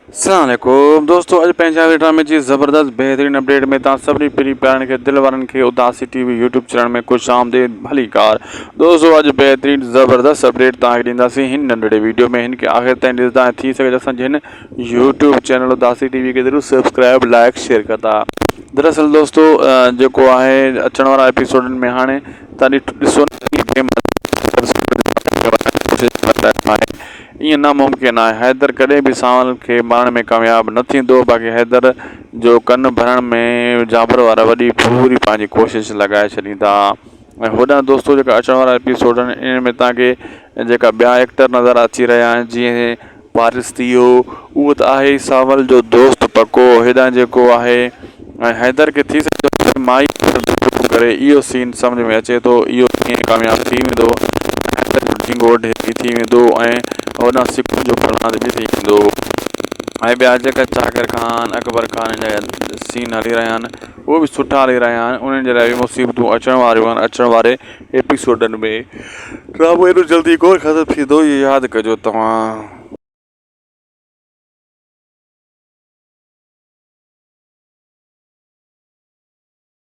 अस्सलाम वालेकुम दोस्तों, अॼु पंहिंजा ड्रामे जी ज़बरदस्त बेहतरीन अपडेट में तव्हां सभिनी पहिरीं प्यारनि खे दिलि वारनि खे उदासी टीवी यूट्यूब चैनल में खुश आमदीद भली कार। दोस्तों अॼु बेहतरीन ज़बरदस्त अपडेट तव्हांखे ॾींदासीं हिन नंढड़े वीडियो में। हिनखे आख़िर ताईं ॾिसंदा ऐं थी सघे असांजे हिन यूट्यूब चैनल उदासी टीवी खे ज़रूरु सब्सक्राइब लाइक शेयर कंदा। दरअसल दोस्तों जेको आहे अचण वारा एपिसोडनि में हाणे तव्हां ॾिसो ईअं नामुमकिन आहे। हैदर कॾहिं बि सावल खे मारण में कामयाबु न थींदो। बाक़ी हैदर जो कन भरण में जाबर वारा वॾी पूरी पंहिंजी कोशिशि लॻाए छॾींदा। ऐं होॾां दोस्तों जेका अचण वारा एपिसोड आहिनि इन में तव्हांखे जेका ॿिया एक्टर नज़र अची रहिया आहिनि, जीअं पारिस थी वियो, उहो त आहे ई सावल जो दोस्त पको। हेॾां जेको आहे हैदर खे थी सघे माई करे इहो सीन सम्झ में अचे थो, इहो कीअं कामयाबु थी वेंदो, ढिंगो ढेरी थी वेंदो ऐं होॾां सिखु जो फरमाद बि थी वेंदो। ऐं ॿिया जेका चाकर खान अकबर खान जा सीन हली रहिया आहिनि उहे बि सुठा हली रहिया आहिनि। उन्हनि जे लाइ बि मुसीबतूं अचण वारियूं आहिनि अचण वारे एपिसोडनि में। ड्रामो एॾो जल्दी कोन ख़तमु थींदो, इहो यादि कजो तव्हां।